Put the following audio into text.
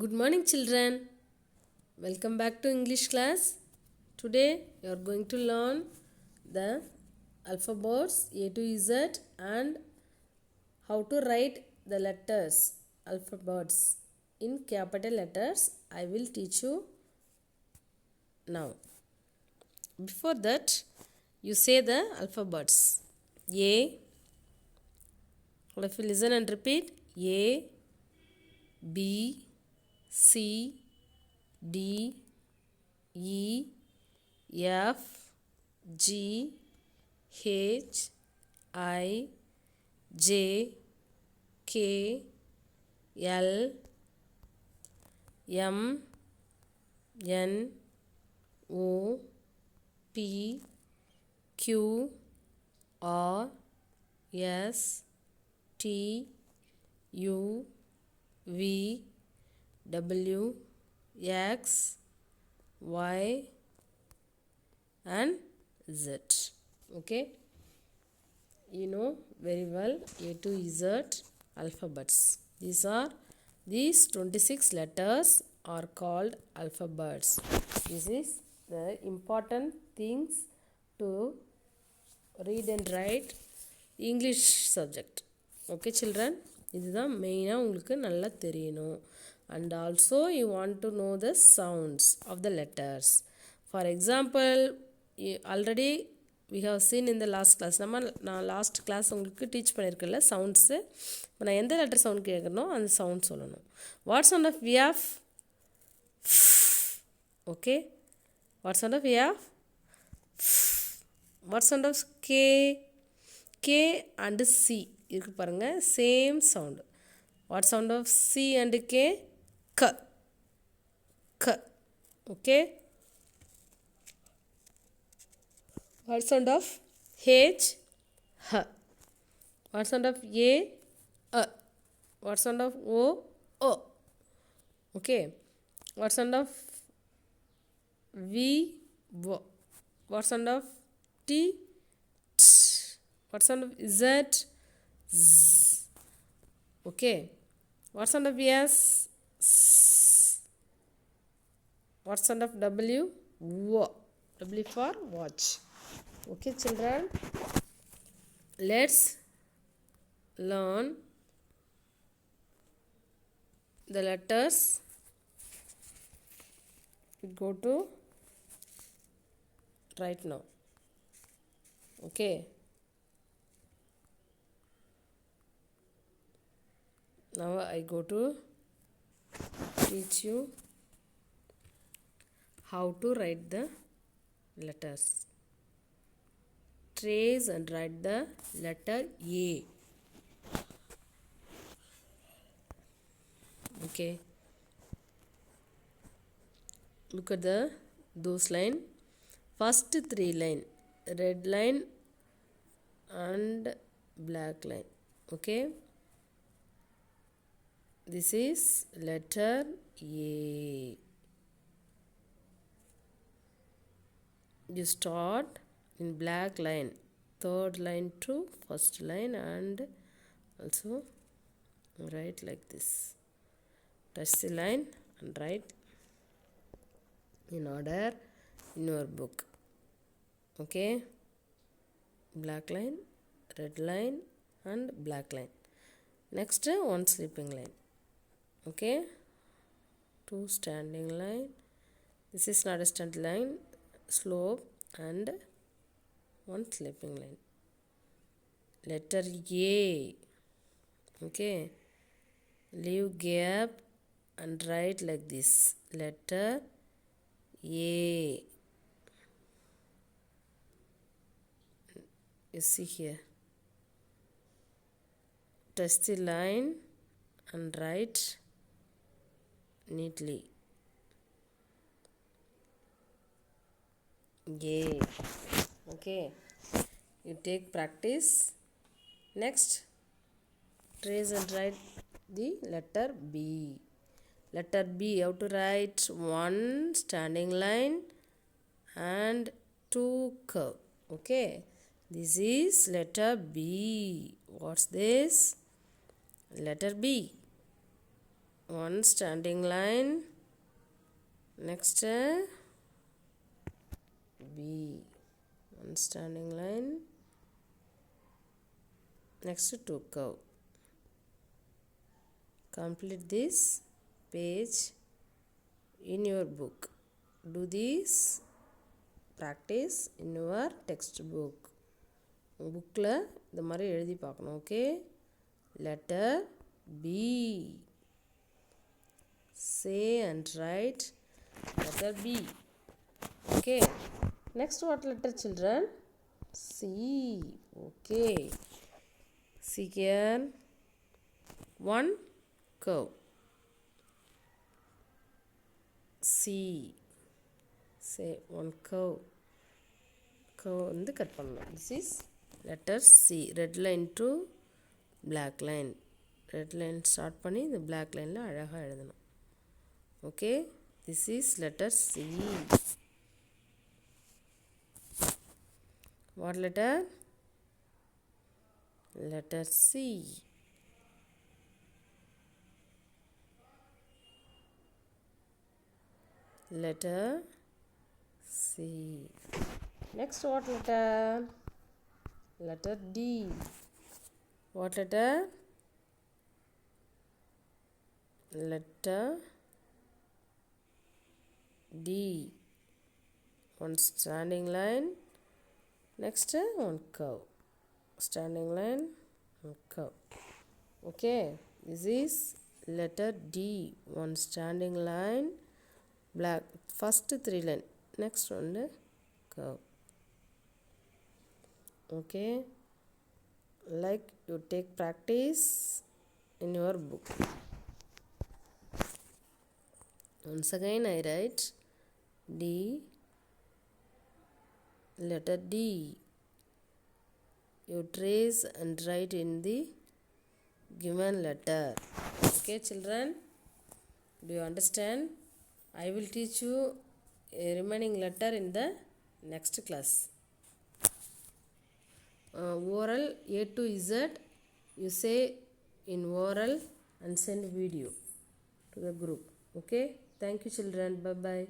Good morning, children. Welcome back to English class. Today you are going to learn the alphabets A to Z and how to write the letters, alphabets in capital letters. I will teach you now. Before that, you say the alphabets. A. All of you listen and repeat. A, B, C, D, E, F, G, H, I, J, K, L, M, N, O, P, Q, R, S, T, U, V, W, X, Y and Z. Okay, you know very well A to Z alphabets. These 26 letters are called alphabets. This is the important things to read and write English subject. Okay, children, இதுதான் மெயினாக உங்களுக்கு நல்லா தெரியணும். And also you want to know the sounds of the letters. For example, already we have seen in the last class. நான் last class உங்களுக்கு teach பண்ணியிருக்கேன்ல sounds. இப்போ நான் எந்த லெட்டர் சவுண்ட் கேட்குறனோ அந்த சவுண்ட் சொல்லணும். What sound of F? Okay. What sound of F? What sound of K? K and C இருக்கு பாருங்கள், same sound. What sound of C and K? க. க. Okay. What sound of H? H. What sound of A? A. What sound of O? O. Okay. What sound of V? V. What sound of T? T. What sound of Z? Z. Okay. What sound of S? S. What sound of W? W. W for watch. Okay, children, let's learn the letters. Go to right now. Okay. Now I go to teach you how to write the letters. Trace and write the letter A. Okay. Look at those line. First 3 line, red line and black line. Okay. This is letter A. You start in black line, third line to first line, and also write like this. Touch the line and write in order in your book. Okay. Black line, red line and black line. Next one sleeping line. Okay. 2 standing line. This is not a standing line, slope and one sleeping line. Letter A. Okay. Leave gap and write like this. Letter A. You see here. Touch the line and write neatly. A. Okay. You take practice. Next, trace and write the letter B. Letter B, how to write? 1 standing line and 2 curve. Okay. This is letter B. What's this? Letter B. one standing line. Next B, one standing line. Next two curve. Complete this page in your book. Do this practice in your textbook. புக்கில் இந்த மாதிரி எழுதி பார்க்கணும். Okay, letter B. Say and write letter B. Okay, next what letter, children? C. Okay, see here, one curve. C. Say one curve. Curve வந்து cut பண்ணலாம். This is letter C. Red line to black line. Red line start பண்ணி இந்த black lineல அழகாக எழுதணும். Okay, this is letter C. What letter? Letter C. Letter C. Next what letter? Letter D. What letter? Letter D. One standing line. Next one curve. Standing line, one curve. Okay, this is letter D. One standing line, black. First three line. Next one curve. Okay, like you take practice in your book. Once again I write D, letter D. You trace and write in the given letter. Okay, children, do you understand? I will teach you a remaining letter in the next class. Oral A to Z, you say in oral and send video to the group. Okay, thank you, children. Bye bye.